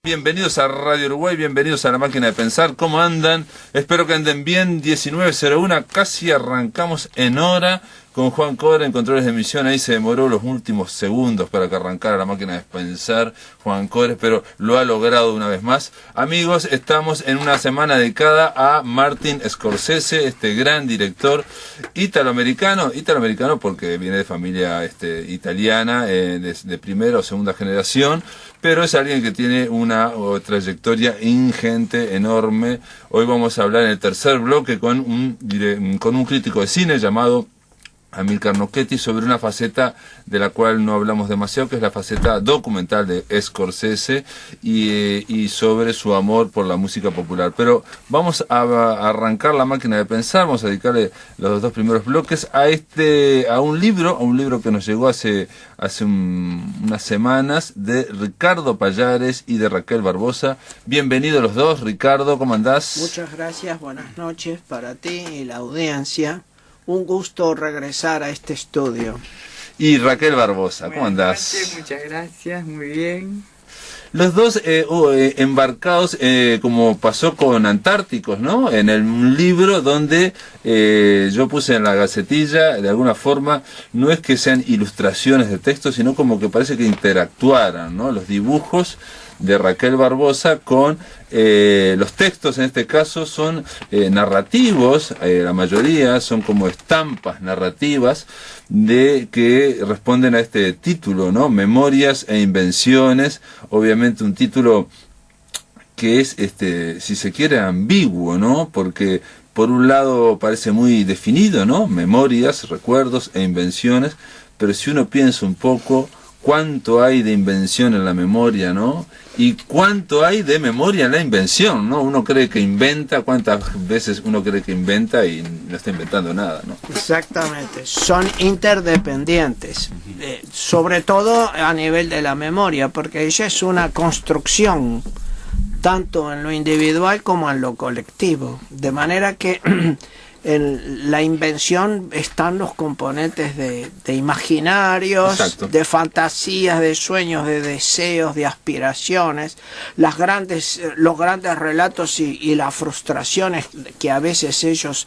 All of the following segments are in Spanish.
Bienvenidos a Radio Uruguay, bienvenidos a La Máquina de Pensar. ¿Cómo andan? Espero que anden bien. 19:01, casi arrancamos en hora con Juan Cobra en controles de emisión. Ahí se demoró los últimos segundos para que arrancara La Máquina de Pensar, Juan Cobra, pero lo ha logrado una vez más. Amigos, estamos en una semana dedicada a Martin Scorsese, este gran director italoamericano porque viene de familia italiana, de primera o segunda generación, pero es alguien que tiene una trayectoria ingente, enorme. Hoy vamos a hablar en el tercer bloque con un crítico de cine llamado Amilcar Nocchetti sobre una faceta de la cual no hablamos demasiado, que es la faceta documental de Scorsese y sobre su amor por la música popular. Pero vamos a arrancar La Máquina de Pensar, vamos a dedicarle los dos primeros bloques a un libro que nos llegó hace unas semanas, de Ricardo Pallares y de Raquel Barbosa. Bienvenidos los dos. Ricardo, ¿cómo andás? Muchas gracias, buenas noches para ti y la audiencia. Un gusto regresar a este estudio. Y Raquel Barbosa, ¿cómo andás? Buenas noches, muchas gracias, muy bien. Los dos embarcados, como pasó con Antárticos, ¿no? En el libro donde yo puse en la gacetilla, de alguna forma, no es que sean ilustraciones de texto, sino como que parece que interactuaran, ¿no? Los dibujos de Raquel Barbosa con los textos, en este caso son narrativos, la mayoría son como estampas narrativas que responden a este título, ¿no? Memorias e invenciones. Obviamente un título que es, si se quiere, ambiguo, ¿no? Porque por un lado parece muy definido, ¿no? Memorias, recuerdos e invenciones, pero si uno piensa un poco, cuánto hay de invención en la memoria, ¿no? Y cuánto hay de memoria en la invención, ¿no? Uno cree que inventa, cuántas veces uno cree que inventa y no está inventando nada, ¿no? Exactamente, son interdependientes, sobre todo a nivel de la memoria, porque ella es una construcción, tanto en lo individual como en lo colectivo, de manera que en la invención están los componentes de imaginarios, exacto, de fantasías, de sueños, de deseos, de aspiraciones, los grandes relatos y las frustraciones que a veces ellos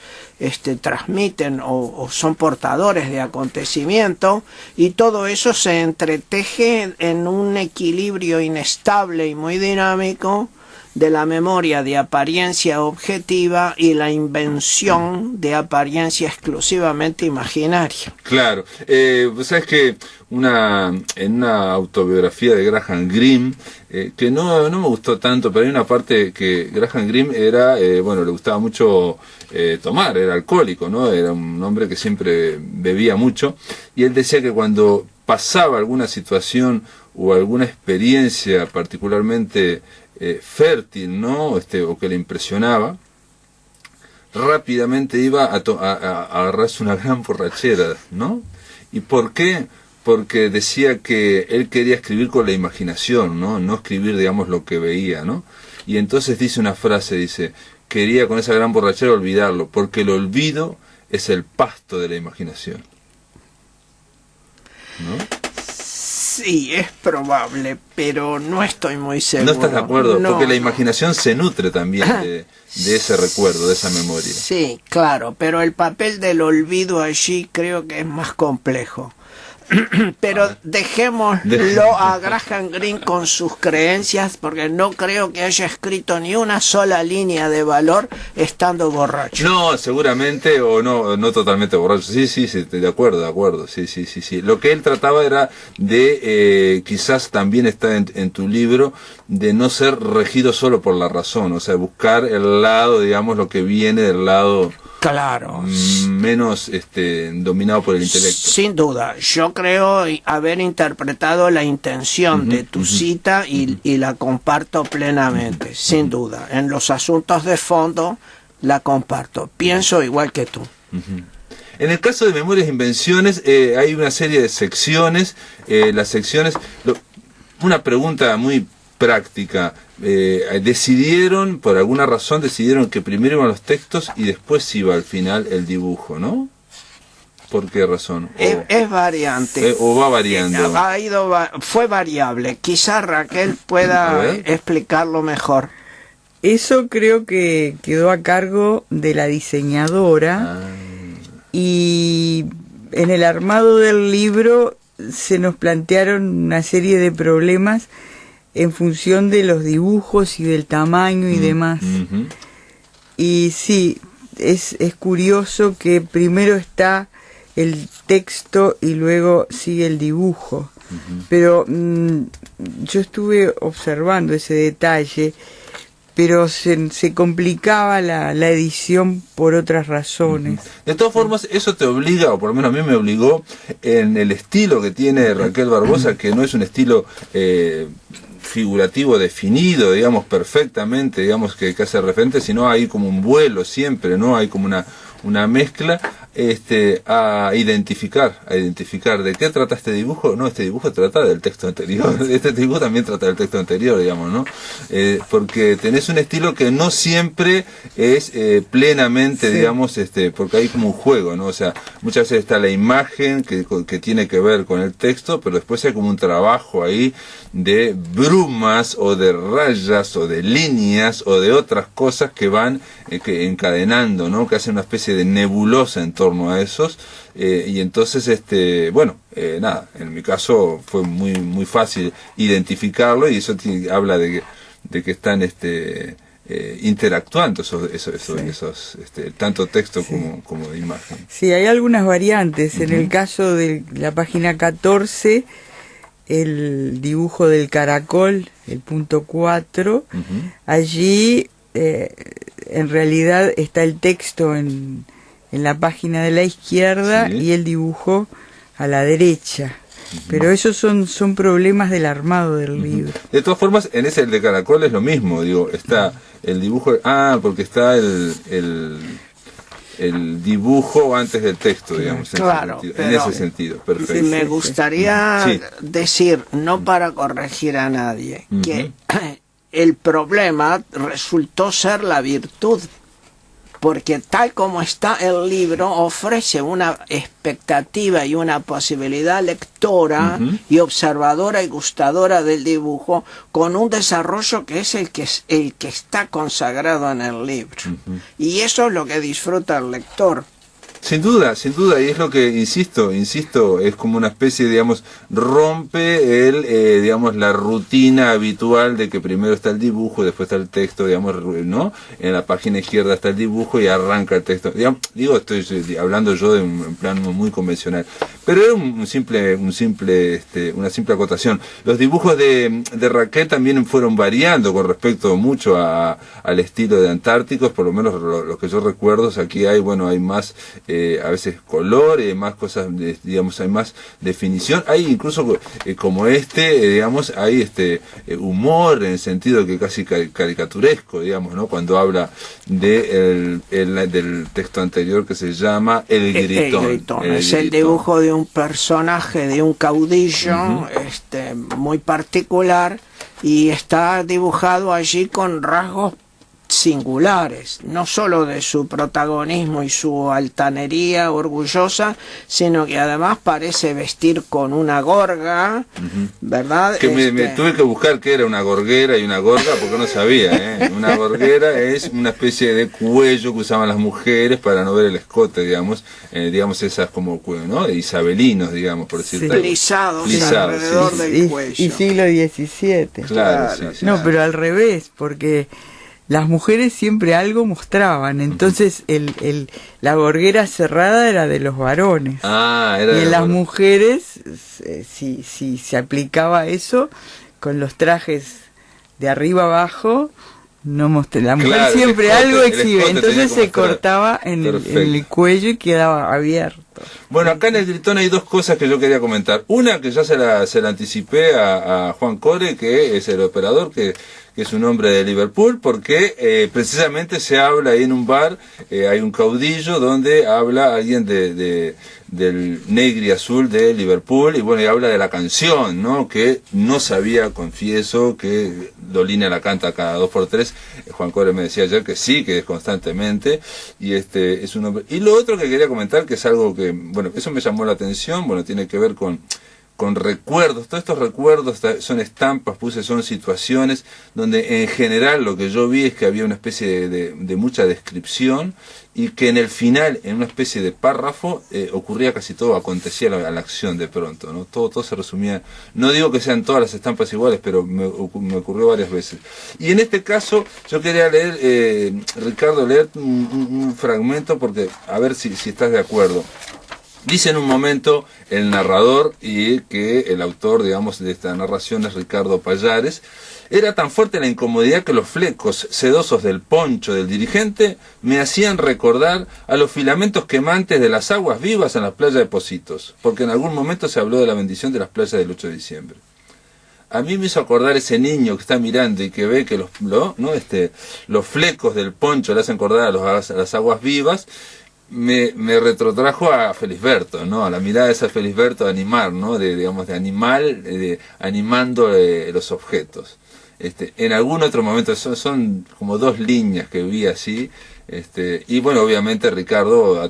transmiten o son portadores de acontecimiento, y todo eso se entreteje en un equilibrio inestable y muy dinámico de la memoria de apariencia objetiva y la invención de apariencia exclusivamente imaginaria. Claro, sabes que en una autobiografía de Graham Greene, que no me gustó tanto, pero hay una parte que Graham Greene era, le gustaba mucho tomar, era alcohólico, ¿no? Era un hombre que siempre bebía mucho, y él decía que cuando pasaba alguna situación o alguna experiencia particularmente fértil, ¿no? O que le impresionaba, rápidamente iba a agarrarse una gran borrachera, ¿no? ¿Y por qué? Porque decía que él quería escribir con la imaginación, ¿no? No escribir, digamos, lo que veía, ¿no? Y entonces dice una frase, dice, quería con esa gran borrachera olvidarlo, porque el olvido es el pasto de la imaginación, ¿no? Sí, es probable, pero no estoy muy seguro. ¿No estás de acuerdo? No, porque la imaginación se nutre también de ese recuerdo, de esa memoria. Sí, claro, pero el papel del olvido allí creo que es más complejo. Pero dejémoslo a Graham Greene con sus creencias, porque no creo que haya escrito ni una sola línea de valor estando borracho. No, seguramente, o no totalmente borracho. Sí, de acuerdo, sí. Lo que él trataba era de, quizás también está en tu libro, de no ser regido solo por la razón, o sea, buscar el lado, digamos, lo que viene del lado, claro, menos dominado por el intelecto. Sin duda, yo creo haber interpretado la intención de tu cita y la comparto plenamente, sin duda. En los asuntos de fondo la comparto, pienso igual que tú. En el caso de Memorias e Invenciones, hay una serie de secciones, las secciones, una pregunta muy práctica, por alguna razón decidieron que primero iban los textos y después iba al final el dibujo, ¿no? ¿Por qué razón? Es variante. ¿O va variando? Fue variable. Quizá Raquel pueda explicarlo mejor. Eso creo que quedó a cargo de la diseñadora y en el armado del libro se nos plantearon una serie de problemas en función de los dibujos y del tamaño y demás. Y sí, es curioso que primero está el texto y luego sigue el dibujo. Pero yo estuve observando ese detalle, pero se complicaba la edición por otras razones. De todas formas, eso te obliga, o por lo menos a mí me obligó, en el estilo que tiene Raquel Barbosa, que no es un estilo figurativo definido, digamos, perfectamente, digamos, que hace referente, sino hay como un vuelo siempre, ¿no? Hay como una mezcla, a identificar de qué trata este dibujo. No, este dibujo trata del texto anterior, este dibujo también trata del texto anterior, digamos, ¿no? Porque tenés un estilo que no siempre es plenamente, digamos, porque hay como un juego, ¿no? O sea, muchas veces está la imagen que tiene que ver con el texto, pero después hay como un trabajo ahí de brumas o de rayas o de líneas o de otras cosas que van encadenando, ¿no? Que hacen una especie de nebulosa en torno a esos, y entonces nada, en mi caso fue muy fácil identificarlo, y eso habla de que están interactuando esos tanto texto como imagen. Sí, hay algunas variantes. En el caso de la página 14, el dibujo del caracol, el punto 4, allí en realidad está el texto en la página de la izquierda y el dibujo a la derecha. Pero esos son problemas del armado del libro. De todas formas, en ese el de caracol es lo mismo, digo, está el dibujo, porque está el dibujo antes del texto, digamos, claro, en ese sentido, perfecto. Me gustaría decir, no para corregir a nadie, que el problema resultó ser la virtud, porque tal como está el libro ofrece una expectativa y una posibilidad lectora y observadora y gustadora del dibujo, con un desarrollo que es el que está consagrado en el libro. Y eso es lo que disfruta el lector. Sin duda, y es lo que insisto, es como una especie, digamos, rompe digamos, la rutina habitual de que primero está el dibujo, después está el texto, digamos, ¿no? En la página izquierda está el dibujo y arranca el texto. Digamos, estoy hablando yo de un plan muy convencional, pero es una simple acotación. Los dibujos de Raquel también fueron variando con respecto mucho al estilo de Antárticos, por lo menos lo que yo recuerdo. Aquí hay más a veces color, más cosas, digamos, hay más definición, hay incluso como digamos, hay humor en el sentido que casi caricaturesco, digamos, ¿no? Cuando habla del texto anterior que se llama El Gritón. Es el dibujo de un personaje, de un caudillo, muy particular, y está dibujado allí con rasgos singulares, no solo de su protagonismo y su altanería orgullosa, sino que además parece vestir con una gorga, ¿verdad? Que me tuve que buscar qué era una gorguera y una gorga, porque no sabía, Una gorguera es una especie de cuello que usaban las mujeres para no ver el escote, digamos, esas como, ¿no? Isabelinos, digamos, por decirlo. Plisados alrededor del cuello. Y siglo XVII. Claro. No, pero al revés, porque las mujeres siempre algo mostraban, entonces la gorguera cerrada era de los varones. Y en las mujeres, si se aplicaba eso, con los trajes de arriba abajo, no la mujer siempre algo exhibe, entonces se cortaba en el cuello y quedaba abierto. Bueno, acá en el Gritón hay dos cosas que yo quería comentar. Una que ya se la anticipé a Juan Core, que es el operador, que es un hombre de Liverpool, porque precisamente se habla ahí en un bar, hay un caudillo donde habla alguien del Negri Azul de Liverpool, y habla de la canción, ¿no? Que no sabía, confieso, que Dolina la canta cada 2x3. Juan Core me decía ayer que sí, que es constantemente, y es un hombre. Y lo otro que quería comentar, que es algo que que, bueno, eso me llamó la atención, bueno, tiene que ver con recuerdos, todos estos recuerdos son estampas, son situaciones donde en general lo que yo vi es que había una especie de mucha descripción y que en el final, en una especie de párrafo, ocurría casi todo, acontecía la acción de pronto, ¿no? Todo se resumía, no digo que sean todas las estampas iguales, pero me ocurrió varias veces. Y en este caso yo quería leer, Ricardo, leer un fragmento porque, a ver si estás de acuerdo. Dice en un momento el narrador, y que el autor, digamos, de esta narración es Ricardo Pallares, era tan fuerte la incomodidad que los flecos sedosos del poncho del dirigente me hacían recordar a los filamentos quemantes de las aguas vivas en las playas de Pocitos, porque en algún momento se habló de la bendición de las playas del 8 de diciembre. A mí me hizo acordar ese niño que está mirando y que ve que los flecos del poncho le hacen acordar a las aguas vivas. Me retrotrajo a Felisberto, ¿no? A la mirada de ese Felisberto de animar, ¿no? De animal, animando los objetos. En algún otro momento, son como dos líneas que vi así, y bueno, obviamente Ricardo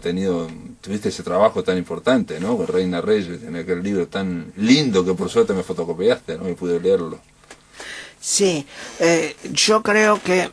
tuviste ese trabajo tan importante, ¿no? Con Reina Reyes, en aquel libro tan lindo que por suerte me fotocopiaste, ¿no? Y pude leerlo. Sí, yo creo que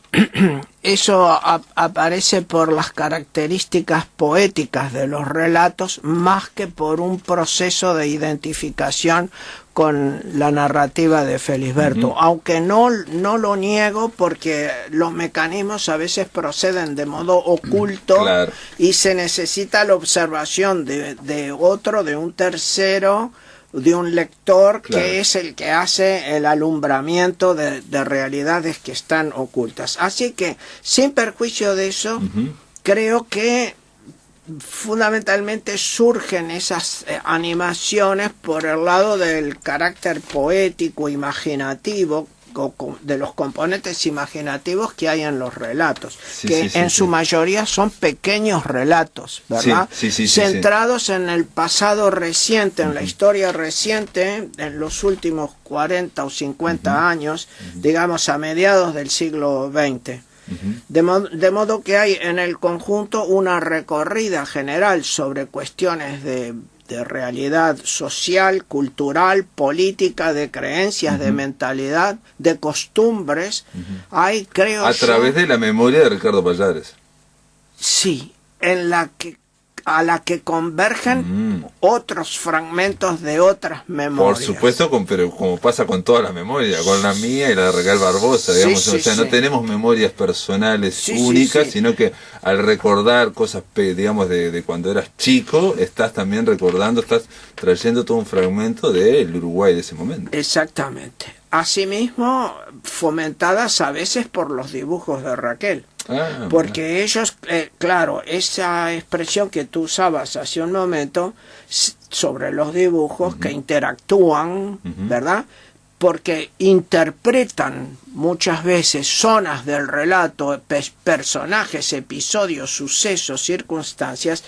eso aparece por las características poéticas de los relatos más que por un proceso de identificación con la narrativa de Felisberto, aunque no lo niego porque los mecanismos a veces proceden de modo oculto, claro, y se necesita la observación de un tercero, de un lector, claro, que es el que hace el alumbramiento de realidades que están ocultas. Así que, sin perjuicio de eso, creo que fundamentalmente surgen esas animaciones por el lado del carácter poético, imaginativo, de los componentes imaginativos que hay en los relatos, en su mayoría son pequeños relatos, ¿verdad? Centrados en el pasado reciente, en la historia reciente, en los últimos 40 o 50 años, digamos a mediados del siglo XX. De modo que hay en el conjunto una recorrida general sobre cuestiones de realidad social, cultural, política, de creencias, de mentalidad, de costumbres. Hay, creo a través de la memoria de Ricardo Pallares. Sí, a la que convergen otros fragmentos de otras memorias. Por supuesto, pero como pasa con todas las memorias, con la mía y la de Regal Barbosa, digamos, no tenemos memorias personales únicas, sino que al recordar cosas, digamos, de cuando eras chico, estás también recordando, estás trayendo todo un fragmento del Uruguay de ese momento. Exactamente. Asimismo, fomentadas a veces por los dibujos de Raquel. Porque ellos, claro, esa expresión que tú usabas hace un momento sobre los dibujos que interactúan, ¿verdad? Porque interpretan muchas veces zonas del relato, personajes, episodios, sucesos, circunstancias,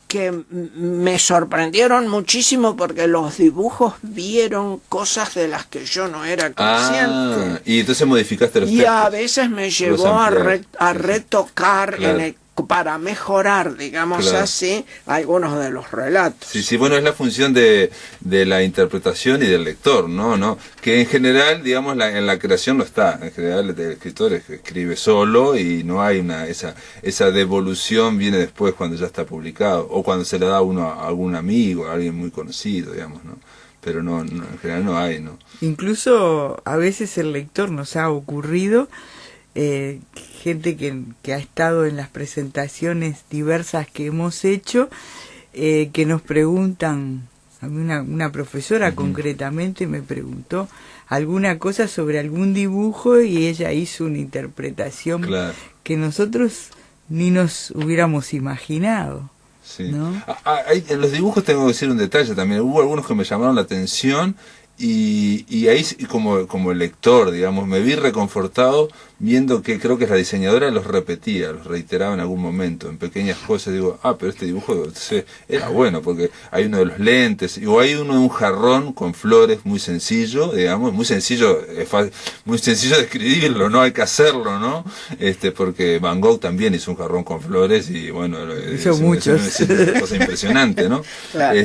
que me sorprendieron muchísimo porque los dibujos vieron cosas de las que yo no era consciente. Y entonces modificaste los textos. Y a veces me llevó a retocar, claro, para mejorar, digamos, claro, así, algunos de los relatos. Sí, bueno, es la función de la interpretación y del lector, ¿no? Que en general, digamos, en la creación no está. En general el escritor escribe solo y no hay esa devolución, viene después cuando ya está publicado, o cuando se le da uno a algún amigo, a alguien muy conocido, digamos, ¿no? Pero no, en general no hay, ¿no? Incluso a veces el lector nos ha ocurrido, gente que ha estado en las presentaciones diversas que hemos hecho, que nos preguntan, a mí una profesora concretamente me preguntó alguna cosa sobre algún dibujo y ella hizo una interpretación, claro, que nosotros ni nos hubiéramos imaginado. Sí. ¿No? En los dibujos tengo que decir un detalle también, hubo algunos que me llamaron la atención. Y ahí como lector, digamos, me vi reconfortado viendo que creo que la diseñadora los repetía, los reiteraba en algún momento, en pequeñas cosas, digo, pero este dibujo entonces, era bueno, porque hay uno de los lentes, o hay uno de un jarrón con flores, muy sencillo, digamos, muy sencillo de escribirlo, no hay que hacerlo, ¿no? Porque Van Gogh también hizo un jarrón con flores, y bueno, hizo muchos. Es una cosa impresionante, ¿no? Claro.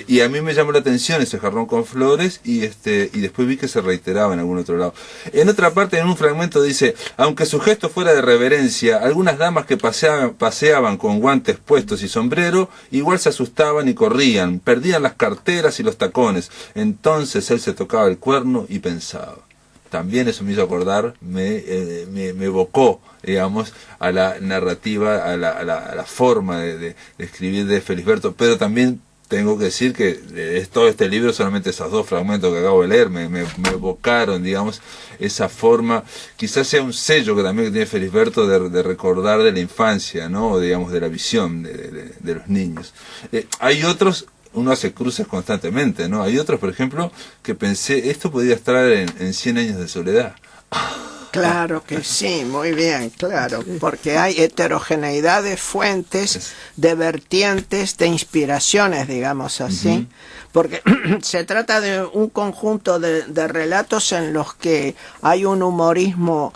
Y a mí me llamó la atención ese jarrón con flores, y después vi que se reiteraba en algún otro lado. En otra parte, en un fragmento dice, aunque su gesto fuera de reverencia, algunas damas que paseaban con guantes puestos y sombrero, igual se asustaban y corrían, perdían las carteras y los tacones. Entonces él se tocaba el cuerno y pensaba. También eso me hizo acordar, me evocó, digamos, a la narrativa, a la forma de escribir de Felisberto, pero también tengo que decir que todo este libro, solamente esos 2 fragmentos que acabo de leer, me evocaron, digamos, esa forma. Quizás sea un sello que también tiene Felisberto de recordar de la infancia, ¿no? O, digamos, de la visión de los niños. Hay otros, uno hace cruces constantemente, ¿no? Hay otros, por ejemplo, que pensé, esto podría estar en 100 años de soledad. Claro que sí, muy bien, claro, porque hay heterogeneidad de fuentes, de vertientes, de inspiraciones, digamos así, porque se trata de un conjunto de relatos en los que hay un humorismo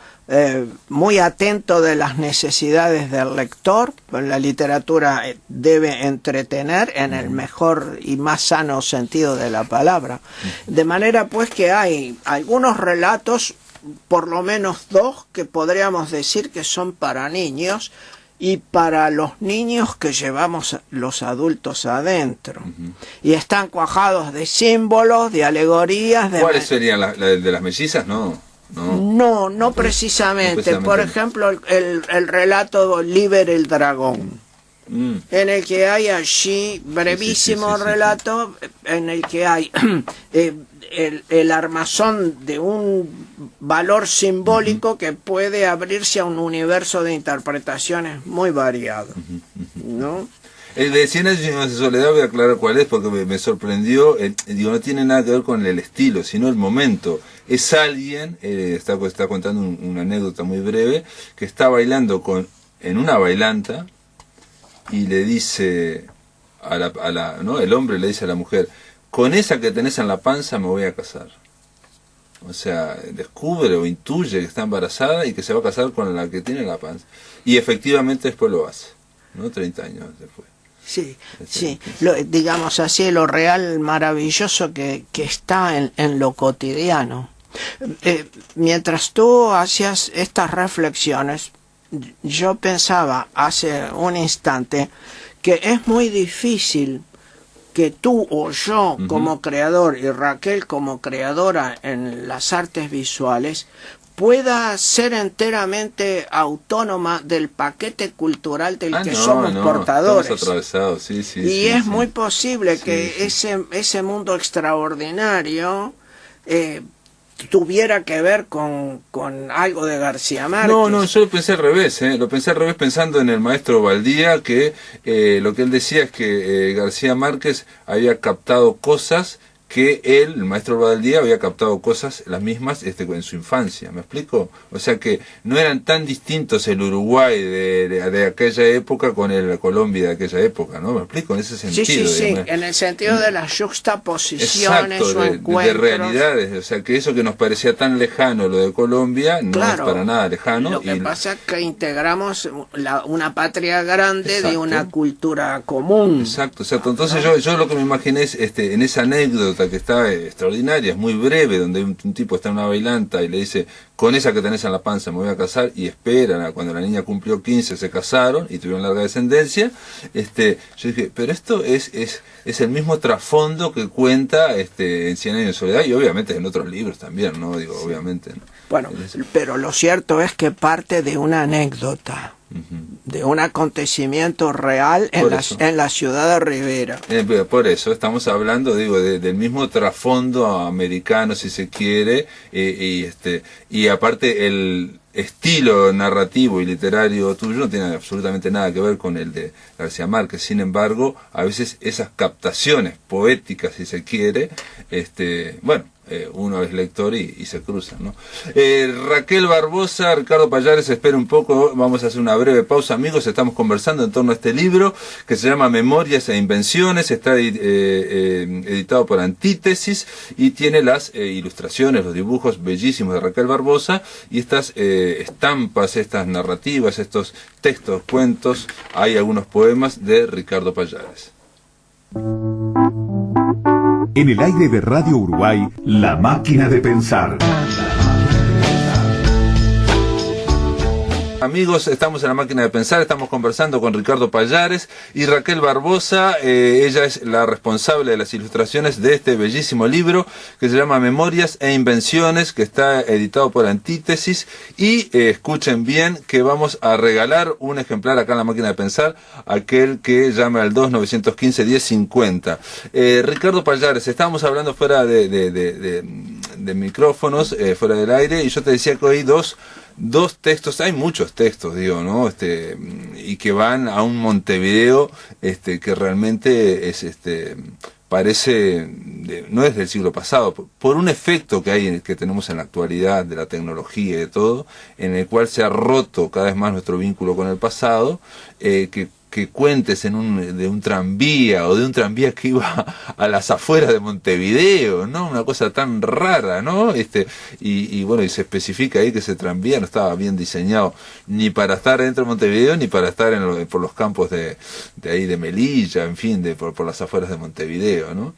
muy atento de las necesidades del lector. La literatura debe entretener en el mejor y más sano sentido de la palabra, de manera pues que hay algunos relatos, por lo menos 2, que podríamos decir que son para niños y para los niños que llevamos los adultos adentro. Y están cuajados de símbolos, de alegorías. ¿Cuáles serían las de las mellizas? No precisamente. Por ejemplo, el relato Liber el dragón. En el que hay allí, brevísimo relato, en el que hay el armazón de un valor simbólico que puede abrirse a un universo de interpretaciones muy variado, ¿no? El de 100 años de soledad, voy a aclarar cuál es, porque me sorprendió. No tiene nada que ver con el estilo, sino el momento. Es alguien, está contando una anécdota muy breve, que está bailando en una bailanta, y le dice ¿no? El hombre le dice a la mujer, con esa que tenés en la panza me voy a casar. O sea, descubre o intuye que está embarazada y que se va a casar con la que tiene la panza. Y efectivamente después lo hace, ¿no? 30 años después. Sí, sí. Digamos así, lo real maravilloso que está en lo cotidiano. Mientras tú hacías estas reflexiones, yo pensaba hace un instante que es muy difícil que tú o yo como creador y Raquel como creadora en las artes visuales pueda ser enteramente autónoma del paquete cultural del que somos portadores. Estamos atravesados, sí, y es muy posible que ese mundo extraordinario tuviera que ver con algo de García Márquez. No, yo lo pensé al revés, pensando en el maestro Valdía, que lo que él decía es que García Márquez había captado cosas que él, el maestro Valdía, había captado cosas las mismas en su infancia, ¿me explico? O sea que no eran tan distintos el Uruguay de aquella época con la Colombia de aquella época, ¿no? ¿Me explico? En ese sentido. Sí, en el sentido de las juxtaposiciones. Exacto, o encuentros. De realidades, o sea que eso que nos parecía tan lejano, lo de Colombia, no es para nada lejano. Lo que pasa es que integramos una patria grande de una cultura común. Exacto. Entonces yo lo que me imaginé es en esa anécdota que está extraordinaria, es muy breve, donde un tipo está en una bailanta y le dice, con esa que tenés en la panza me voy a casar, y esperan a cuando la niña cumplió 15 se casaron y tuvieron larga descendencia. Yo dije, pero esto es el mismo trasfondo que cuenta en 100 años de soledad, y obviamente en otros libros también, ¿no? Digo, obviamente, ¿no? Bueno, pero lo cierto es que parte de una anécdota, de un acontecimiento real en la ciudad de Rivera. Por eso estamos hablando, digo, del mismo trasfondo americano, si se quiere, y aparte el estilo narrativo y literario tuyo no tiene absolutamente nada que ver con el de García Márquez. Sin embargo, a veces esas captaciones poéticas, si se quiere, bueno, uno es lector y se cruzan, ¿no? Raquel Barbosa, Ricardo Pallares, espera un poco, vamos a hacer una breve pausa, amigos. Estamos conversando en torno a este libro que se llama Memorias e Invenciones, está editado por Antítesis y tiene las ilustraciones, los dibujos bellísimos de Raquel Barbosa y estas estampas, estas narrativas, estos textos, cuentos, hay algunos poemas de Ricardo Pallares. En el aire de Radio Uruguay, La Máquina de Pensar. Amigos, estamos en La Máquina de Pensar, estamos conversando con Ricardo Pallares y Raquel Barbosa. Ella es la responsable de las ilustraciones de este bellísimo libro que se llama Memorias e Invenciones, que está editado por Antítesis. Y escuchen bien que vamos a regalar un ejemplar acá en La Máquina de Pensar a aquel que llame al 2915-1050. Ricardo Pallares, estábamos hablando fuera de micrófonos, fuera del aire, y yo te decía que hoy dos textos, hay muchos textos, digo, ¿no? Y que van a un Montevideo, que realmente es, parece, no es del siglo pasado, por un efecto que tenemos en la actualidad de la tecnología y de todo, en el cual se ha roto cada vez más nuestro vínculo con el pasado, que cuentes de un tranvía o de un tranvía que iba a las afueras de Montevideo, ¿no? Una cosa tan rara, ¿no? Y bueno, y se especifica ahí que ese tranvía no estaba bien diseñado ni para estar dentro de Montevideo ni para estar por los campos de ahí de Melilla, en fin, por las afueras de Montevideo, ¿no?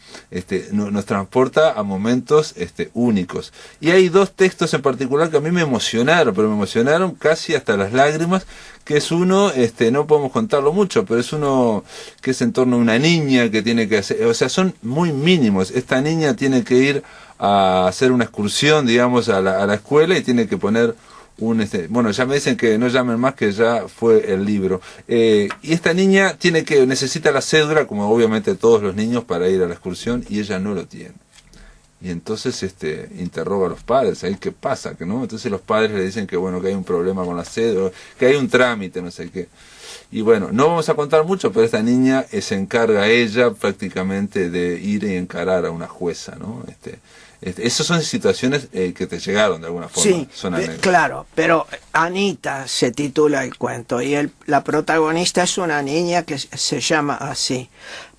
Nos transporta a momentos únicos. Y hay dos textos en particular que a mí me emocionaron, pero me emocionaron casi hasta las lágrimas, que es uno, no podemos contarlo mucho, pero es uno que es en torno a una niña que tiene que hacer, o sea, son muy mínimos. Esta niña tiene que ir a hacer una excursión, digamos, a la escuela y tiene que poner bueno, ya me dicen que no llamen más, que ya fue el libro. Y esta niña necesita la cédula, como obviamente todos los niños, para ir a la excursión, y ella no lo tiene. Y entonces interroga a los padres, ahí qué pasa, ¿no? Entonces los padres le dicen que bueno, que hay un problema con la cédula, que hay un trámite, no sé qué. Y bueno, no vamos a contar mucho, pero esta niña se encarga ella prácticamente de ir y encarar a una jueza, ¿no? Esas son situaciones que te llegaron de alguna forma. Sí, claro, pero Anita se titula el cuento y la protagonista es una niña que se llama así.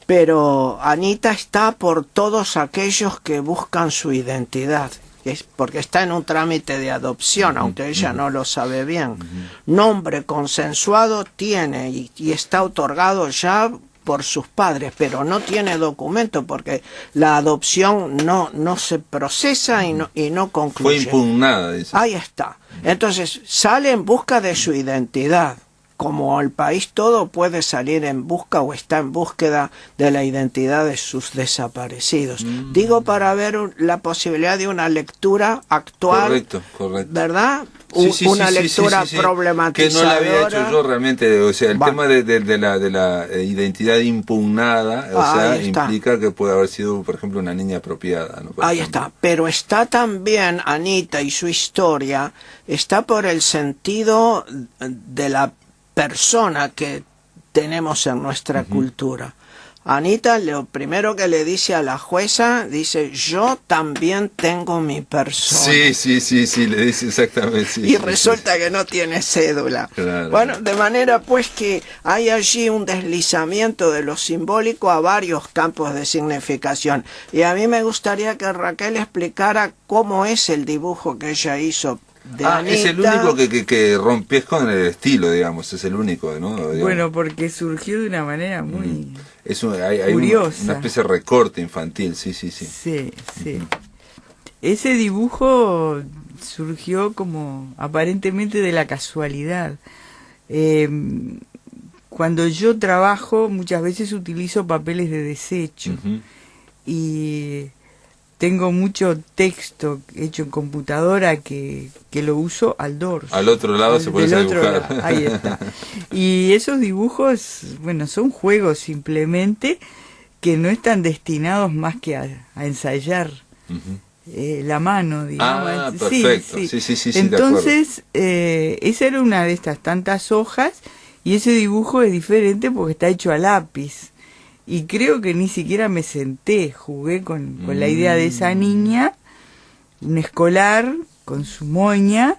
Pero Anita está por todos aquellos que buscan su identidad, porque está en un trámite de adopción, aunque ella no lo sabe bien. Nombre consensuado tiene y está otorgado ya por sus padres, pero no tiene documento porque la adopción no se procesa y no concluye. Fue impugnada, dice. Ahí está. Entonces sale en busca de su identidad. Como el país todo puede salir en busca o está en búsqueda de la identidad de sus desaparecidos. Digo, para ver la posibilidad de una lectura actual, correcto. ¿Verdad? Una lectura problematizadora. Que no la había hecho yo realmente, o sea, el tema de la identidad impugnada, o sea, implica que puede haber sido, por ejemplo, una niña apropiada, ¿no? Ahí está, pero está también Anita y su historia, está por el sentido de la persona que tenemos en nuestra cultura. Anita lo primero que le dice a la jueza, dice, yo también tengo mi persona. Sí, le dice exactamente. Sí, resulta que no tiene cédula. Claro. Bueno, de manera pues que hay allí un deslizamiento de lo simbólico a varios campos de significación. Y a mí me gustaría que Raquel explicara cómo es el dibujo que ella hizo. Es el único que rompes con el estilo, digamos, es el único, ¿no? Digamos. Bueno, porque surgió de una manera muy hay curiosa. Una especie de recorte infantil, sí. Sí. Ese dibujo surgió como aparentemente de la casualidad. Cuando yo trabajo, muchas veces utilizo papeles de desecho y tengo mucho texto hecho en computadora que lo uso al dorso. Al otro lado se puede dibujar. Ahí está. Y esos dibujos, bueno, son juegos simplemente que no están destinados más que a ensayar la mano, digamos. Perfecto. Sí. Entonces, esa era una de estas tantas hojas y ese dibujo es diferente porque está hecho a lápiz. Y creo que ni siquiera me senté, jugué con la idea de esa niña un escolar con su moña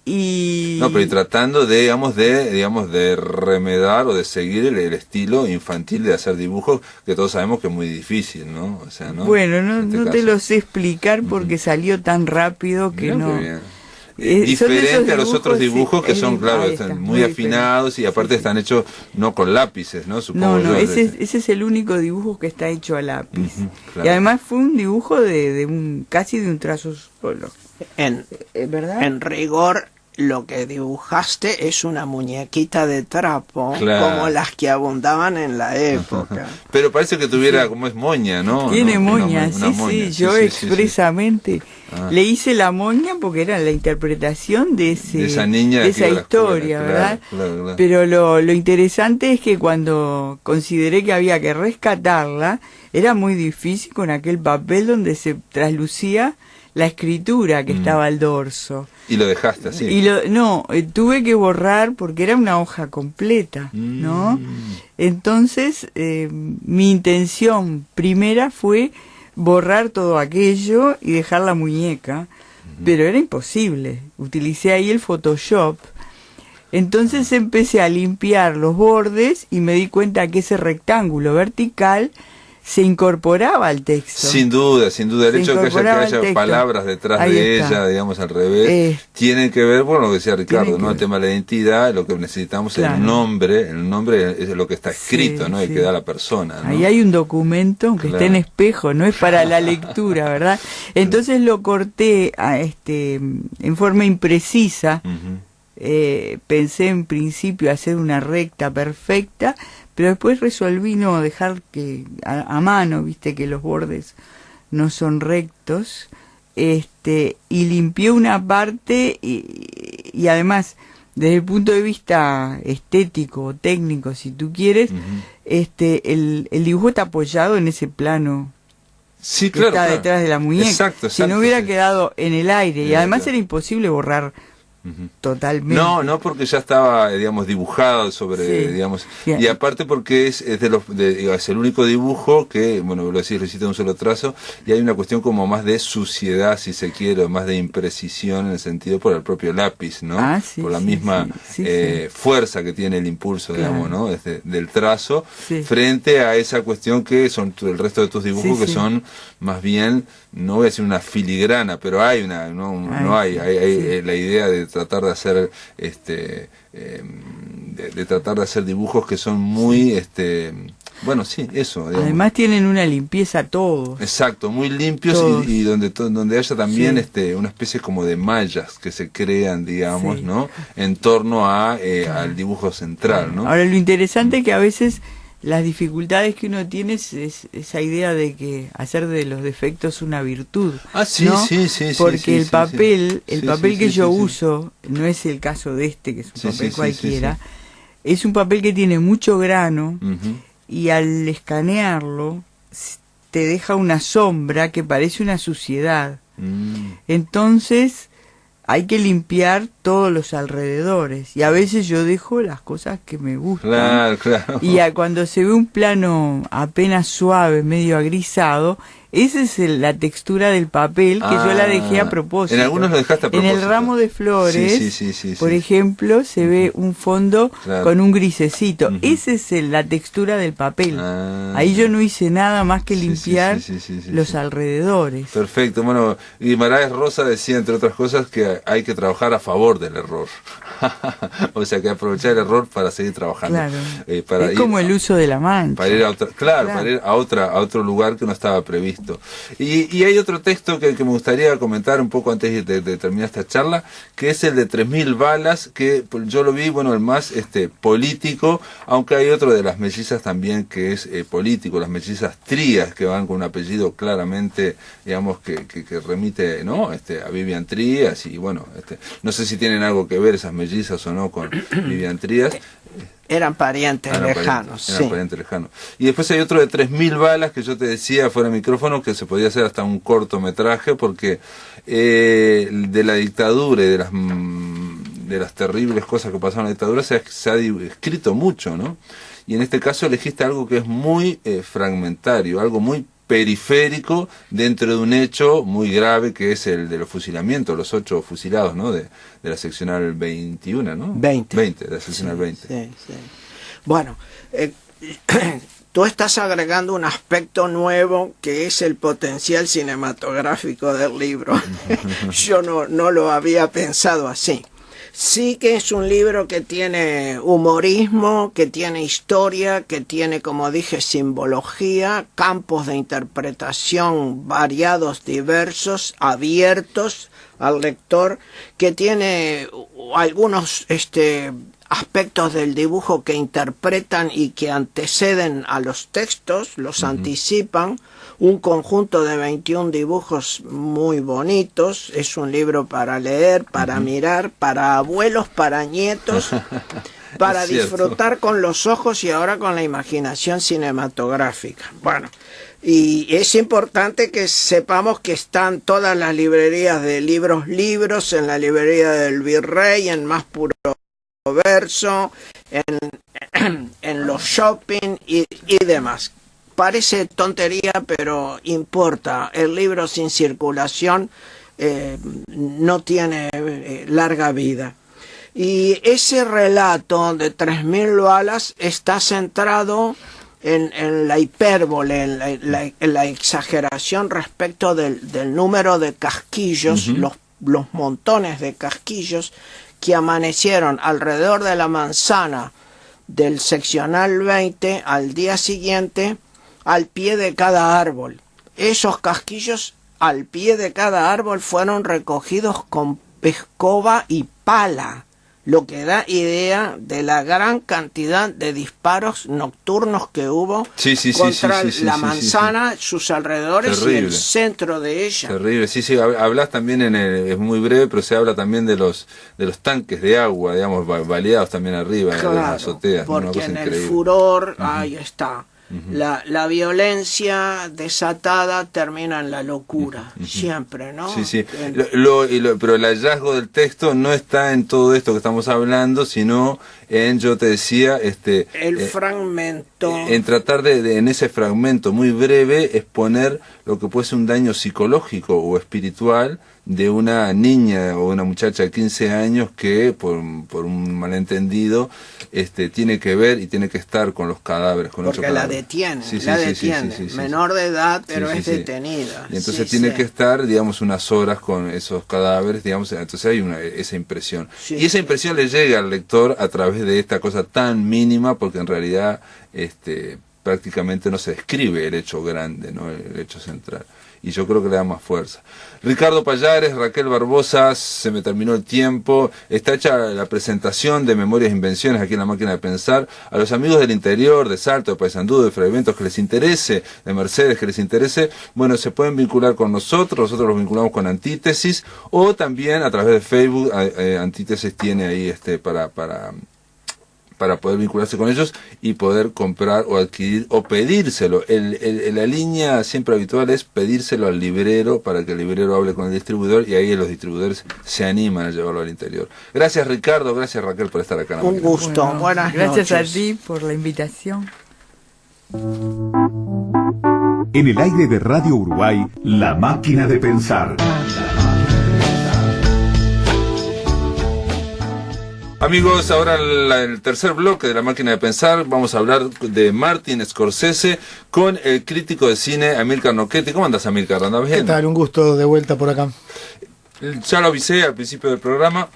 y... No, pero y tratando de, digamos, de remedar o de seguir el estilo infantil de hacer dibujos, que todos sabemos que es muy difícil, ¿no? O sea, ¿no? Bueno, no, En este no te caso. lo sé explicar porque salió tan rápido que Mirá no... qué bien. Son de Diferente esos a los otros dibujos que son, claro, ahí está, están muy afinados y aparte están hechos no con lápices, ¿no? Supongo No, yo. ese es el único dibujo que está hecho a lápiz. Ujú, claro. Y además fue un dibujo de un casi de un trazo solo. ¿Verdad? En rigor, lo que dibujaste es una muñequita de trapo, Claro. como las que abundaban en la época. Pero parece que tuviera, como es moña, ¿no? Tiene ¿No? moña, Una sí, moña. sí, yo sí, expresamente Ah. le hice la moña porque era la interpretación de esa niña de que esa iba a la historia, escuela, ¿verdad? claro. Pero lo interesante es que cuando consideré que había que rescatarla, era muy difícil con aquel papel donde se traslucía la escritura que estaba al dorso. Y lo dejaste así. Y tuve que borrar porque era una hoja completa, ¿no? Entonces, mi intención primera fue borrar todo aquello y dejar la muñeca, pero era imposible. Utilicé ahí el Photoshop. Entonces empecé a limpiar los bordes y me di cuenta que ese rectángulo vertical se incorporaba al texto. Sin duda. El Se hecho de que incorporaba al haya texto. palabras detrás Ahí de está. ella, digamos al revés, tiene que ver, bueno, lo que decía Ricardo, Tiene que ¿no? El ver. tema de la identidad, lo que necesitamos es Claro. el nombre es lo que está escrito, Sí, ¿no? Y sí. que da la persona, ¿no? Ahí hay un documento, aunque Claro. esté en espejo, no es para la lectura, ¿verdad? Entonces lo corté en forma imprecisa. Ujú. Pensé en principio hacer una recta perfecta, pero después resolví no dejar que a mano, viste que los bordes no son rectos, y limpié una parte y además desde el punto de vista estético o técnico, si tú quieres, Ujú. el dibujo está apoyado en ese plano Sí, que claro. está claro. detrás de la muñeca. Exacto, Si no hubiera sí. quedado en el aire, y Claro. además era imposible borrar Ujú. totalmente. No, porque ya estaba, digamos, dibujado sobre, Sí. digamos, Sí. y aparte porque es es el único dibujo que, bueno, lo decís, lo hiciste de un solo trazo, y hay una cuestión como más de suciedad, si se quiere, o más de imprecisión en el sentido por el propio lápiz, ¿no? Ah, sí, por la sí, misma sí, fuerza que tiene el impulso, Claro. digamos, ¿no? Del trazo, Sí. frente a esa cuestión que son el resto de tus dibujos Sí, que sí. son más bien, no voy a decir una filigrana, pero hay una, no hay, sí, hay la idea de tratar de hacer de tratar de hacer dibujos que son muy bueno, sí, eso, digamos. Además tienen una limpieza todos. Exacto, muy limpios Todos. y donde haya también Sí. una especie como de mallas que se crean, digamos, Sí. ¿no? En torno a al dibujo central, ¿no? Ahora lo interesante es que a veces las dificultades que uno tiene es esa idea de que hacer de los defectos una virtud. Ah, sí, ¿no? sí, sí, sí, Porque sí, el sí, papel, sí. el Sí, papel sí, que sí, yo sí, sí. uso, no es el caso de este, que es un Sí, papel sí, sí, cualquiera, sí, es un papel que tiene mucho grano Ujú. y al escanearlo te deja una sombra que parece una suciedad. Mm. Entonces hay que limpiar todos los alrededores y a veces yo dejo las cosas que me gustan. Claro. Y cuando se ve un plano apenas suave, medio agrisado, esa es la textura del papel que yo la dejé a propósito. En algunos lo dejaste a En propósito. el ramo de flores, Sí, por ejemplo, se ve un fondo Claro. con un grisecito. Ujú. Esa es la textura del papel. Ah. Ahí yo no hice nada más que Sí, sí, limpiar sí, los sí. alrededores. Perfecto. Bueno, Guimaraes Rosa decía, entre otras cosas, que hay que trabajar a favor del error. O sea, que aprovechar el error para seguir trabajando. Claro. Para Es ir como el uso de la mancha. para ir a otra, para ir a otro lugar que no estaba previsto. Y hay otro texto que me gustaría comentar un poco antes de terminar esta charla, que es el de 3000 balas, que yo lo vi, bueno, el más político, aunque hay otro de las mellizas también que es político, las mellizas Trías, que van con un apellido claramente, digamos, que remite, ¿no? A Vivian Trías, y bueno, no sé si tienen algo que ver esas mellizas o no con Vivian Trías. Eran parientes lejanos, Eran sí. parientes lejanos. Y después hay otro de 3000 balas que yo te decía fuera de micrófono que se podía hacer hasta un cortometraje porque de la dictadura y de las terribles cosas que pasaron en la dictadura se ha escrito mucho, ¿no? Y en este caso elegiste algo que es muy fragmentario, algo muy periférico dentro de un hecho muy grave que es el de los fusilamientos, los 8 fusilados, ¿no? De la seccional 21, ¿no? 20. De la seccional Sí, 20. sí, sí. Bueno, tú estás agregando un aspecto nuevo que es el potencial cinematográfico del libro. Yo no lo había pensado así. Sí que es un libro que tiene humorismo, que tiene historia, que tiene, como dije, simbología, campos de interpretación variados, diversos, abiertos al lector, que tiene algunos aspectos del dibujo que interpretan y que anteceden a los textos, los anticipan. Un conjunto de 21 dibujos muy bonitos. Es un libro para leer, para mirar, para abuelos, para nietos, para disfrutar con los ojos y ahora con la imaginación cinematográfica. Bueno, y es importante que sepamos que están todas las librerías de libros, en la librería del Virrey, en Más Puro Verso, en los shopping y demás. Parece tontería, pero importa. El libro sin circulación no tiene larga vida. Y ese relato de 3000 balas está centrado en la hipérbole, en la exageración respecto del número de casquillos, los montones de casquillos que amanecieron alrededor de la manzana del seccional 20 al día siguiente, al pie de cada árbol. Esos casquillos al pie de cada árbol fueron recogidos con escoba y pala, lo que da idea de la gran cantidad de disparos nocturnos que hubo contra la manzana, sus alrededores. Terrible. Y el centro de ella. Terrible, sí, hablas también es muy breve, pero se habla también de los tanques de agua, digamos, baleados también arriba, claro, en las azoteas. Porque una cosa en increíble. El furor, ahí está. La violencia desatada termina en la locura, siempre, ¿no? Sí. Pero el hallazgo del texto no está en todo esto que estamos hablando, sino en, yo te decía, el fragmento. En tratar de en ese fragmento muy breve exponer lo que puede ser un daño psicológico o espiritual de una niña o una muchacha de 15 años que por un malentendido tiene que ver y tiene que estar con los cadáveres, con porque la detiene, menor de edad, pero es detenida. Y entonces tiene que estar, digamos, unas horas con esos cadáveres, digamos, entonces hay esa impresión. Y esa impresión le llega al lector a través de esta cosa tan mínima, porque en realidad prácticamente no se describe el hecho grande, ¿no? El hecho central. Y yo creo que le da más fuerza. Ricardo Pallares, Raquel Barbosa, se me terminó el tiempo. Está hecha la presentación de Memorias e Invenciones aquí en La Máquina de Pensar. A los amigos del interior, de Salto, de Paysandú, de Fragmentos, que les interese, de Mercedes, que les interese, bueno, se pueden vincular con nosotros los vinculamos con Antítesis, o también a través de Facebook. Antítesis tiene ahí para poder vincularse con ellos y poder comprar o adquirir o pedírselo. La línea siempre habitual es pedírselo al librero para que el librero hable con el distribuidor, y ahí los distribuidores se animan a llevarlo al interior. Gracias, Ricardo, gracias, Raquel, por estar acá. Un gusto, buenas gracias noches. A ti por la invitación. En el aire de Radio Uruguay, La Máquina de Pensar. Amigos, ahora el tercer bloque de La Máquina de Pensar, vamos a hablar de Martin Scorsese con el crítico de cine Amílcar Nochetti. ¿Cómo andas, Amílcar? ¿Andás bien? ¿Qué tal? Un gusto de vuelta por acá. Ya lo avisé al principio del programa,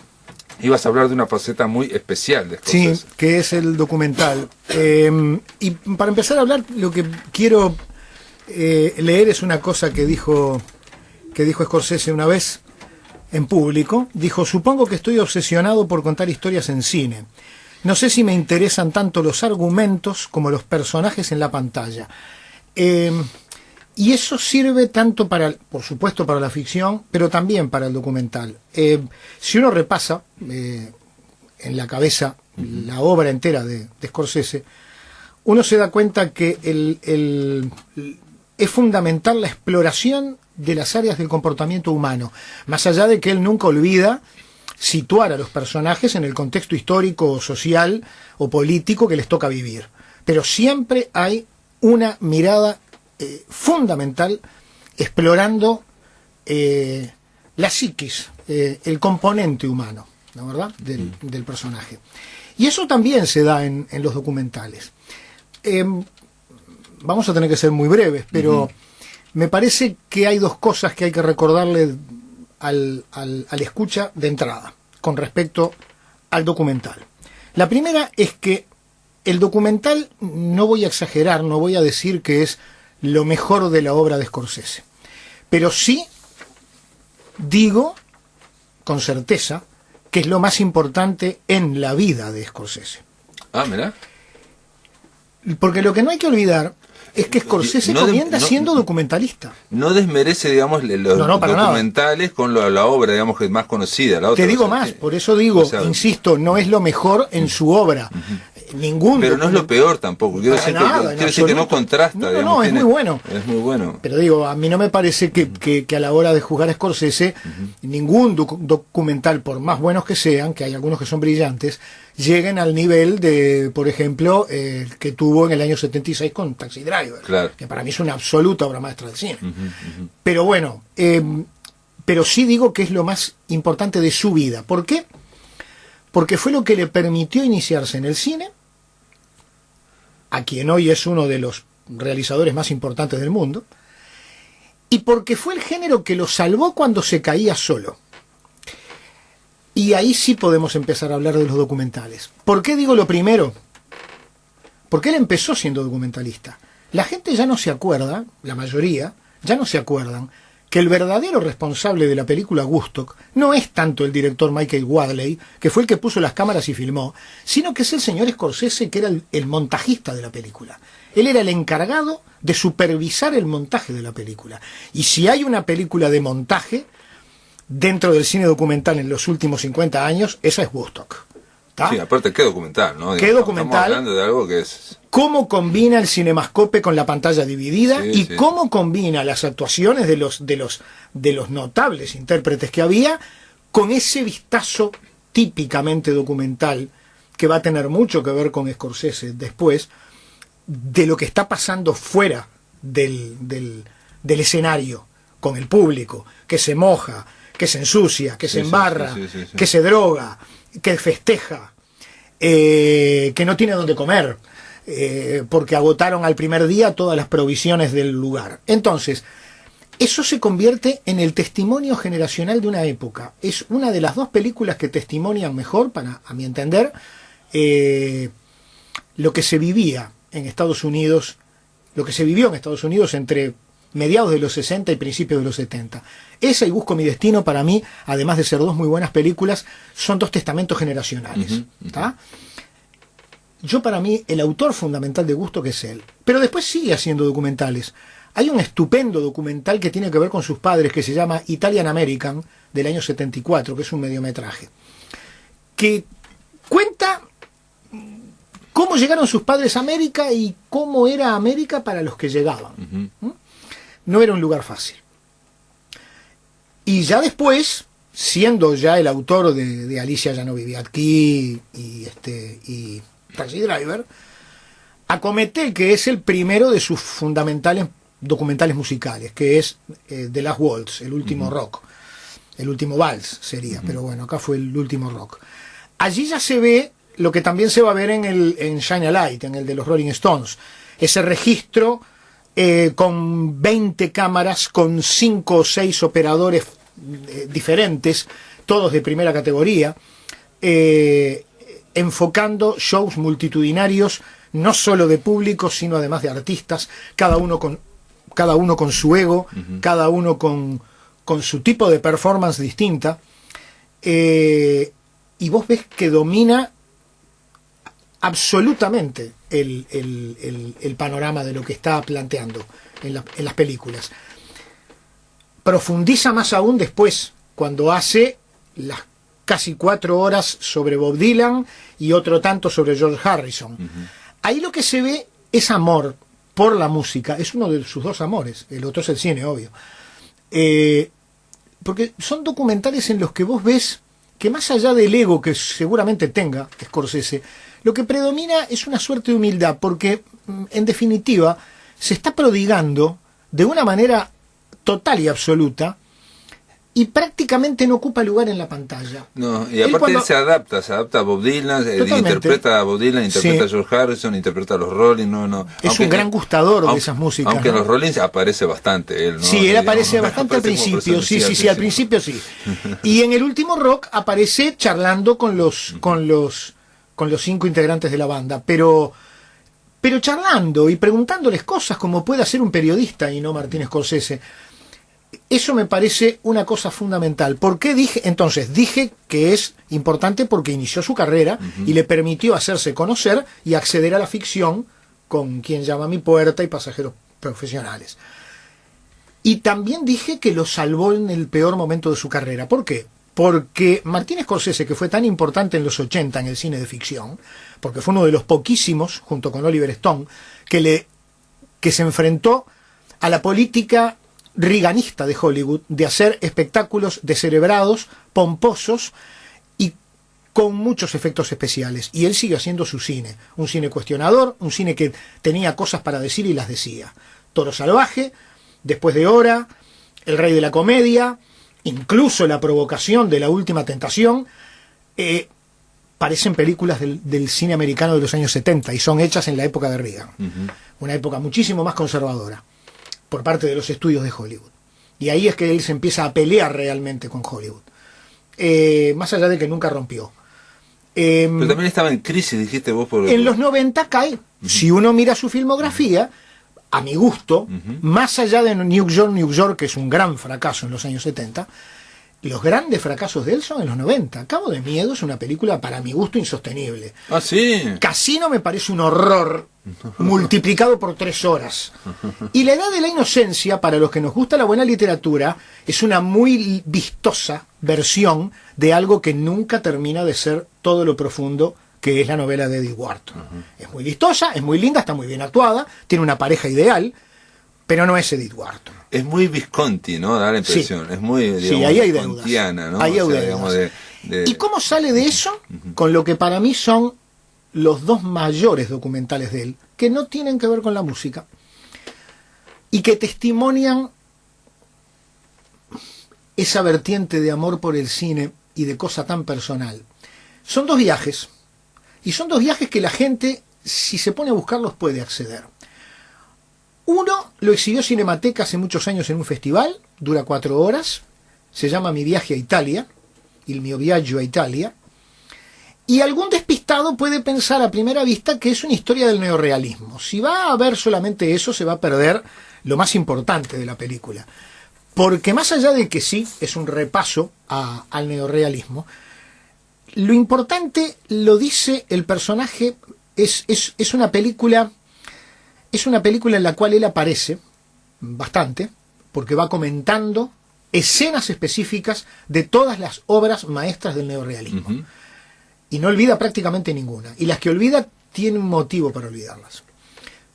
ibas a hablar de una faceta muy especial de Scorsese. Sí, que es el documental. Y para empezar a hablar, lo que quiero leer es una cosa que dijo Scorsese una vez en público. Dijo: supongo que estoy obsesionado por contar historias en cine. No sé si me interesan tanto los argumentos como los personajes en la pantalla. Y eso sirve tanto por supuesto para la ficción, pero también para el documental. Si uno repasa en la cabeza la obra entera de Scorsese, uno se da cuenta que es fundamental la exploración de las áreas del comportamiento humano, más allá de que él nunca olvida situar a los personajes en el contexto histórico, social o político que les toca vivir. Pero siempre hay una mirada fundamental explorando la psiquis, el componente humano, ¿no, verdad?, del personaje. Y eso también se da en los documentales. Vamos a tener que ser muy breves, pero me parece que hay dos cosas que hay que recordarle al escucha de entrada con respecto al documental. La primera es que el documental, no voy a exagerar, no voy a decir que es lo mejor de la obra de Scorsese, pero sí digo con certeza que es lo más importante en la vida de Scorsese. Ah, mira. Porque lo que no hay que olvidar es que Scorsese comienza siendo documentalista. No desmerece, digamos, los documentales con la obra, digamos, que es más conocida. La otra, te digo más, por eso digo, insisto, no es lo mejor en su obra. Pero no es lo peor tampoco. Quiero decir que no contrasta. No, es muy bueno. Es muy bueno. Pero digo, a mí no me parece que a la hora de jugar a Scorsese, ningún documental, por más buenos que sean, que hay algunos que son brillantes, lleguen al nivel de, por ejemplo, que tuvo en el año 76 con Taxi Driver, claro, que para mí es una absoluta obra maestra del cine. Pero bueno, pero sí digo que es lo más importante de su vida. ¿Por qué? Porque fue lo que le permitió iniciarse en el cine, a quien hoy es uno de los realizadores más importantes del mundo, y porque fue el género que lo salvó cuando se caía solo. Y ahí sí podemos empezar a hablar de los documentales. ¿Por qué digo lo primero? Porque él empezó siendo documentalista. La gente ya no se acuerda, la mayoría, ya no se acuerdan, que el verdadero responsable de la película Woodstock no es tanto el director Michael Wadley, que fue el que puso las cámaras y filmó, sino que es el señor Scorsese, que era el montajista de la película. Él era el encargado de supervisar el montaje de la película. Y si hay una película de montaje dentro del cine documental en los últimos 50 años, esa es Woodstock. ¿Tá? Sí, aparte, qué documental, ¿no? ¿Qué documental? Estamos hablando de algo que es... Cómo combina el cinemascope con la pantalla dividida y cómo combina las actuaciones de los notables intérpretes que había con ese vistazo típicamente documental que va a tener mucho que ver con Scorsese después, de lo que está pasando fuera del escenario, con el público, que se moja, que se ensucia, que se embarra, que se droga, que festeja, que no tiene dónde comer, porque agotaron al primer día todas las provisiones del lugar. Entonces, eso se convierte en el testimonio generacional de una época. Es una de las dos películas que testimonian mejor, a mi entender, lo que se vivía en Estados Unidos, lo que se vivió en Estados Unidos entre mediados de los 60 y principios de los 70. Esa y Busco mi destino, para mí, además de ser dos muy buenas películas, son dos testamentos generacionales. ¿Tá? Yo, para mí, el autor fundamental de Woodstock es él. Pero después sigue haciendo documentales. Hay un estupendo documental que tiene que ver con sus padres, que se llama Italian American, del año 74, que es un mediometraje, que cuenta cómo llegaron sus padres a América y cómo era América para los que llegaban. No era un lugar fácil. Y ya después, siendo ya el autor de Alicia ya no vivía aquí y Taxi Driver, acomete el que es el primero de sus fundamentales documentales musicales, que es The Last Waltz, el último rock, el último vals sería, pero bueno, acá fue el último rock. Allí ya se ve lo que también se va a ver en Shine a Light, en el de los Rolling Stones, ese registro con 20 cámaras, con 5 o 6 operadores diferentes, todos de primera categoría, enfocando shows multitudinarios, no solo de público, sino además de artistas, cada uno con su ego, cada uno con su tipo de performance distinta, y vos ves que domina absolutamente el panorama de lo que está planteando en las películas. Profundiza más aún después, cuando hace las casi 4 horas sobre Bob Dylan y otro tanto sobre George Harrison. Ahí lo que se ve es amor por la música, es uno de sus dos amores, el otro es el cine, obvio. Porque son documentales en los que vos ves que más allá del ego que seguramente tenga Scorsese, lo que predomina es una suerte de humildad, porque en definitiva se está prodigando de una manera total y absoluta y prácticamente no ocupa lugar en la pantalla. No, y aparte él se adapta a Bob Dylan, interpreta a Bob Dylan, interpreta a George Harrison, interpreta a los Rolling, es un gran gustador de esas músicas. Aunque en los Rolling aparece bastante él, ¿no? Sí, él aparece bastante al principio, sí, al principio sí. Y en el último rock aparece charlando con los 5 integrantes de la banda, pero charlando y preguntándoles cosas como puede hacer un periodista y no Martin Scorsese. Eso me parece una cosa fundamental. ¿Por qué dije? Entonces, dije que es importante porque inició su carrera y le permitió hacerse conocer y acceder a la ficción con Quien llama a mi puerta y Pasajeros profesionales. Y también dije que lo salvó en el peor momento de su carrera. ¿Por qué? Porque Martin Scorsese, que fue tan importante en los 80 en el cine de ficción, porque fue uno de los poquísimos, junto con Oliver Stone, que se enfrentó a la política reaganista de Hollywood, de hacer espectáculos descerebrados, pomposos y con muchos efectos especiales. Y él sigue haciendo su cine, un cine cuestionador, un cine que tenía cosas para decir y las decía. Toro Salvaje, Después de Hora, El Rey de la Comedia, incluso La Provocación de La Última Tentación, parecen películas del cine americano de los años 70 y son hechas en la época de Reagan, una época muchísimo más conservadora por parte de los estudios de Hollywood. Y ahí es que él se empieza a pelear realmente con Hollywood. Más allá de que nunca rompió. Pero también estaba en crisis, dijiste vos. En los 90 cae. Si uno mira su filmografía, a mi gusto, más allá de New York, que es un gran fracaso en los años 70, los grandes fracasos de él son en los 90. Cabo de Miedo es una película, para mi gusto, insostenible. Ah, sí. Casino me parece un horror multiplicado por 3 horas. Y La Edad de la Inocencia, para los que nos gusta la buena literatura, es una muy vistosa versión de algo que nunca termina de ser todo lo profundo que es la novela de Edith Wharton. Es muy vistosa, es muy linda, está muy bien actuada, tiene una pareja ideal, pero no es Edith Wharton. Es muy Visconti, ¿no? Da la impresión. Sí. Es muy, digamos, ahí hay viscontiana, ¿no? Ahí hay deudas. ¿Y cómo sale de eso? Con lo que para mí son los 2 mayores documentales de él, que no tienen que ver con la música, y que testimonian esa vertiente de amor por el cine y de cosa tan personal. Son 2 viajes, y son 2 viajes que la gente, si se pone a buscarlos, puede acceder. Uno lo exhibió Cinemateca hace muchos años en un festival, dura 4 horas, se llama Mi viaje a Italia, Il mio viaggio a Italia, y algún despistado puede pensar a primera vista que es una historia del neorrealismo. Si va a ver solamente eso, se va a perder lo más importante de la película. Porque más allá de que sí, es un repaso al neorrealismo, lo importante lo dice el personaje, es una película... Es una película en la cual él aparece bastante, porque va comentando escenas específicas de todas las obras maestras del neorrealismo. Y no olvida prácticamente ninguna. Y las que olvida tiene un motivo para olvidarlas.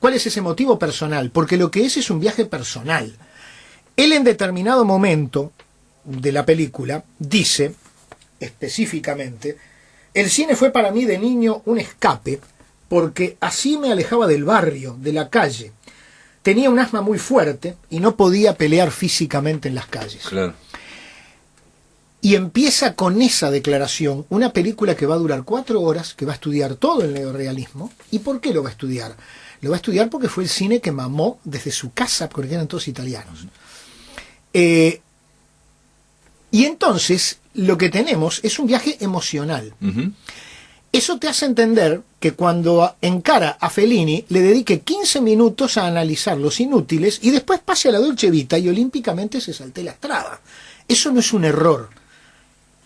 ¿Cuál es ese motivo? Personal. Porque lo que es un viaje personal. Él en determinado momento de la película dice, específicamente, el cine fue para mí de niño un escape, porque así me alejaba del barrio, de la calle. Tenía un asma muy fuerte y no podía pelear físicamente en las calles. Claro. Y empieza con esa declaración, una película que va a durar 4 horas, que va a estudiar todo el neorrealismo. ¿Y por qué lo va a estudiar? Lo va a estudiar porque fue el cine que mamó desde su casa, porque eran todos italianos. Y entonces, lo que tenemos es un viaje emocional. Eso te hace entender que cuando encara a Fellini, le dedique 15 minutos a analizar los inútiles y después pase a la Dolce Vita y olímpicamente se salte la Strada. Eso no es un error.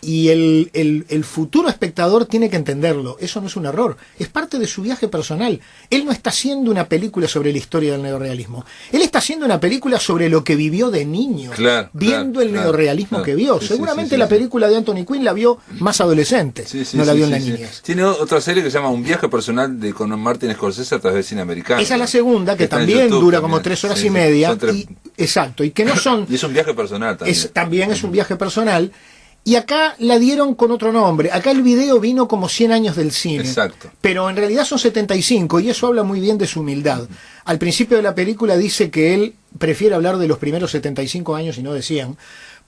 Y el futuro espectador tiene que entenderlo. Eso no es un error. Es parte de su viaje personal. Él no está haciendo una película sobre la historia del neorrealismo. Él está haciendo una película sobre lo que vivió de niño. Viendo el neorrealismo que vio. Seguramente la película de Anthony Quinn la vio más adolescente. No la vio en la niñez. Tiene otra serie que se llama Un viaje personal con Martin Scorsese a través del cine americano. Esa es la segunda, que también dura como 3 horas y media. Exacto. Y que no son... Y es un viaje personal también. También es un viaje personal. Y acá la dieron con otro nombre. Acá el video vino como 100 años del cine. Exacto. Pero en realidad son 75 y eso habla muy bien de su humildad. Al principio de la película dice que él prefiere hablar de los primeros 75 años y no de 100,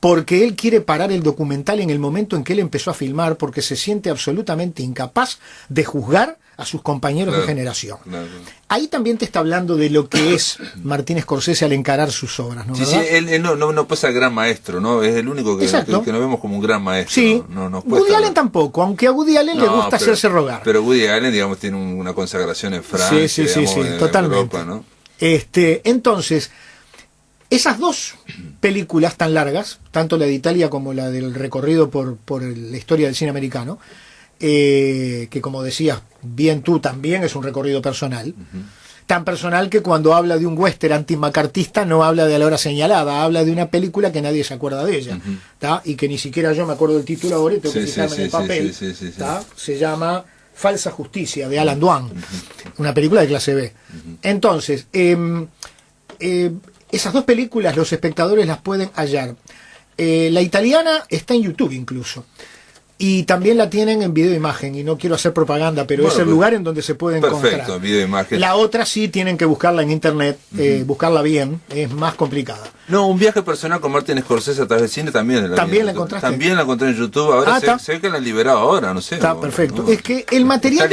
porque él quiere parar el documental en el momento en que él empezó a filmar, porque se siente absolutamente incapaz de juzgar a sus compañeros de generación. Claro. Ahí también te está hablando de lo que es Martín Scorsese al encarar sus obras, ¿no? Sí, sí, ¿verdad? él no pasa gran maestro, ¿no? Es el único que nos vemos como un gran maestro. Sí, no, nos Woody cuesta Allen tampoco, aunque a Woody Allen le gusta hacerse rogar. Pero Woody Allen, digamos, tiene una consagración en Francia, sí, digamos, en totalmente. Europa, ¿no? Entonces, esas dos películas tan largas, tanto la de Italia como la del recorrido por la historia del cine americano, que como decías bien tú, también es un recorrido personal, tan personal que cuando habla de un western antimacartista no habla de A la hora señalada, habla de una película que nadie se acuerda de ella, ¿tá? Y que ni siquiera yo me acuerdo del título ahora y tengo que fijarme en el papel, ¿tá? Se llama Falsa Justicia, de Alan Dwan, una película de clase B. Entonces, esas dos películas los espectadores las pueden hallar. La italiana está en YouTube incluso. Y también la tienen en video e imagen, y no quiero hacer propaganda, pero es el lugar en donde se puede encontrar. Perfecto, video e imagen. La otra sí tienen que buscarla en internet, buscarla bien, es más complicada. No, un viaje personal con Martin Scorsese a través del cine también. ¿También la encontraste? También la encontré en YouTube, ahora se ve que la han liberado ahora, no sé. Está perfecto. Es que el material,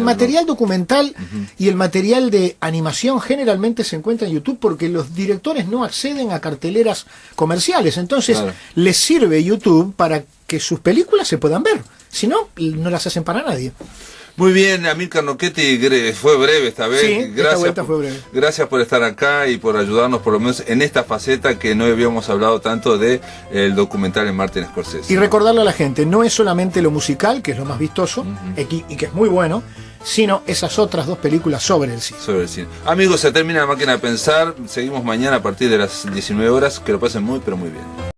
material documental y el material de animación generalmente se encuentra en YouTube porque los directores no acceden a carteleras comerciales, entonces les sirve YouTube para que sus películas se puedan ver, si no, no las hacen para nadie. Muy bien, Amílcar Nochetti, fue breve esta vez. Sí, esta vuelta fue breve. Gracias por estar acá y por ayudarnos por lo menos en esta faceta que no habíamos hablado tanto de el documental en Martin Scorsese. Y recordarle a la gente, no es solamente lo musical, que es lo más vistoso y que es muy bueno, sino esas otras dos películas sobre el cine. Sobre el cine. Amigos, se termina La Máquina de Pensar. Seguimos mañana a partir de las 19 horas. Que lo pasen muy, pero muy bien.